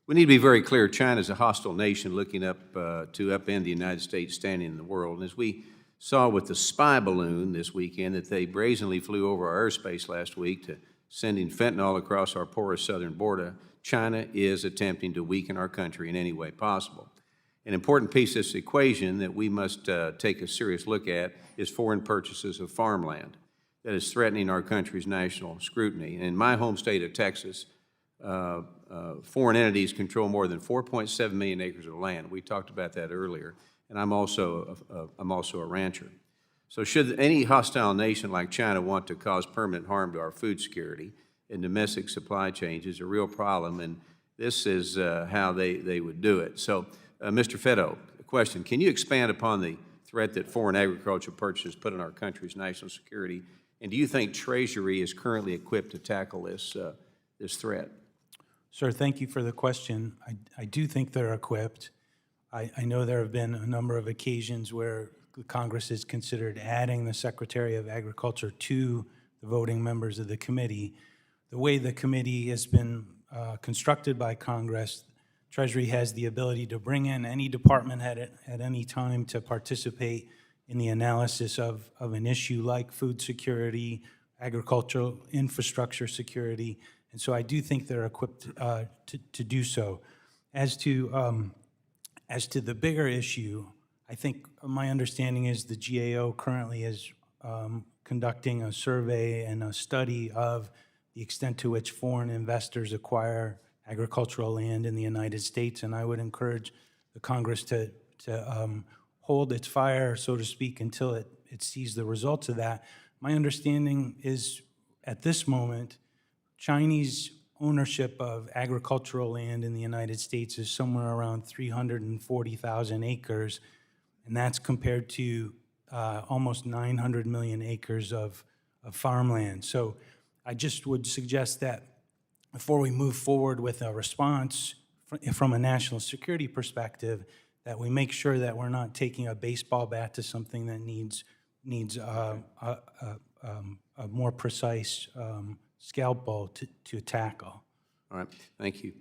We need to be very clear, China is a hostile nation looking up to upend the United States standing in the world. And as we saw with the spy balloon this weekend, that they brazenly flew over our airspace last week to sending fentanyl across our porous southern border, China is attempting to weaken our country in any way possible. An important piece of this equation that we must take a serious look at is foreign purchases of farmland that is threatening our country's national scrutiny. And in my home state of Texas, foreign entities control more than 4.7 million acres of land. We talked about that earlier, and I'm also a rancher. So should any hostile nation like China want to cause permanent harm to our food security and domestic supply chains is a real problem, and this is how they would do it. So, Mr. Fetto, a question, can you expand upon the threat that foreign agricultural purchases put on our country's national security, and do you think Treasury is currently equipped to tackle this threat? Sir, thank you for the question. I do think they're equipped. I know there have been a number of occasions where Congress has considered adding the Secretary of Agriculture to the voting members of the committee. The way the committee has been constructed by Congress, Treasury has the ability to bring in any department at any time to participate in the analysis of an issue like food security, agricultural infrastructure security, and so I do think they're equipped to do so. As to the bigger issue, I think my understanding is the GAO currently is conducting a survey and a study of the extent to which foreign investors acquire agricultural land in the United States, and I would encourage the Congress to hold its fire, so to speak, until it sees the results of that. My understanding is, at this moment, Chinese ownership of agricultural land in the United States is somewhere around 340,000 acres, and that's compared to almost 900 million acres of farmland. So I just would suggest that before we move forward with a response from a national security perspective, that we make sure that we're not taking a baseball bat to something that needs a more precise scalpel to tackle. All right, thank you.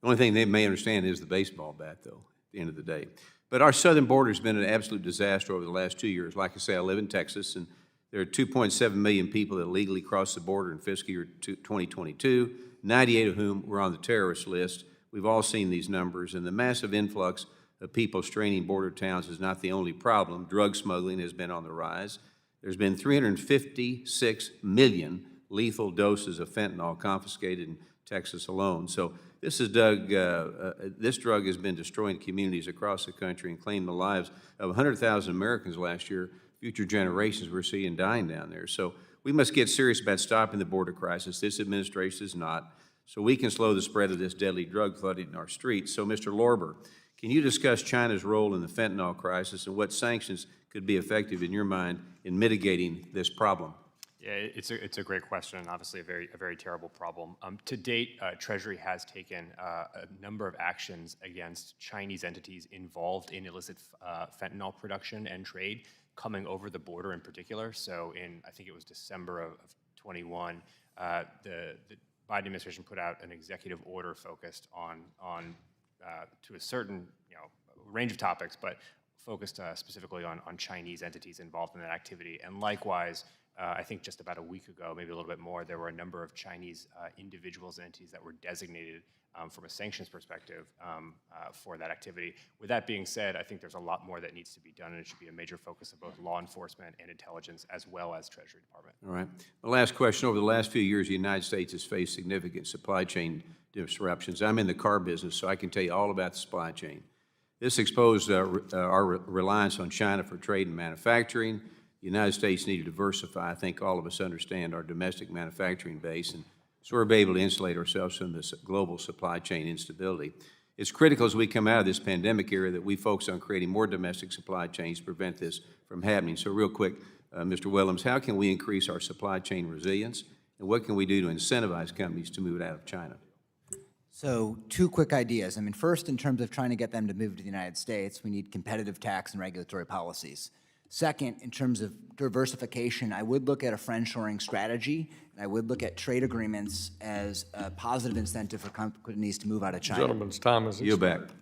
The only thing they may understand is the baseball bat, though, at the end of the day. But our southern border has been an absolute disaster over the last 2 years. Like I say, I live in Texas, and there are 2.7 million people that legally crossed the border in fiscal year 2022, 98 of whom were on the terrorist list. We've all seen these numbers, and the massive influx of people straining border towns is not the only problem. Drug smuggling has been on the rise. There's been 356 million lethal doses of fentanyl confiscated in Texas alone. So this drug has been destroying communities across the country and claimed the lives of 100,000 Americans last year. Future generations we're seeing dying down there. So we must get serious about stopping the border crisis. This administration is not, so we can slow the spread of this deadly drug flooding in our streets. So, Mr. Lorber, can you discuss China's role in the fentanyl crisis and what sanctions could be effective in your mind in mitigating this problem? Yeah, it's a great question, and obviously a very terrible problem. To date, Treasury has taken a number of actions against Chinese entities involved in illicit fentanyl production and trade, coming over the border in particular. So I think it was December of 21, the Biden administration put out an executive order focused on to a certain range of topics, but focused specifically on Chinese entities involved in that activity. And likewise, I think just about a week ago, maybe a little bit more, there were a number of Chinese individuals and entities that were designated from a sanctions perspective for that activity. With that being said, I think there's a lot more that needs to be done, and it should be a major focus of both law enforcement and intelligence, as well as Treasury Department. All right. The last question. Over the last few years, the United States has faced significant supply chain disruptions. I'm in the car business, so I can tell you all about the supply chain. This exposed our reliance on China for trade and manufacturing. The United States need to diversify. I think all of us understand our domestic manufacturing base, and so we're able to insulate ourselves from this global supply chain instability. It's critical as we come out of this pandemic era that we focus on creating more domestic supply chains to prevent this from happening. So real quick, Mr. Willems, how can we increase our supply chain resilience, and what can we do to incentivize companies to move out of China? So 2 quick ideas. First, in terms of trying to get them to move to the United States, we need competitive tax and regulatory policies. Second, in terms of diversification, I would look at a friendshoring strategy, and I would look at trade agreements as a positive incentive for companies to move out of China. Gentleman's time is Yield expired. back.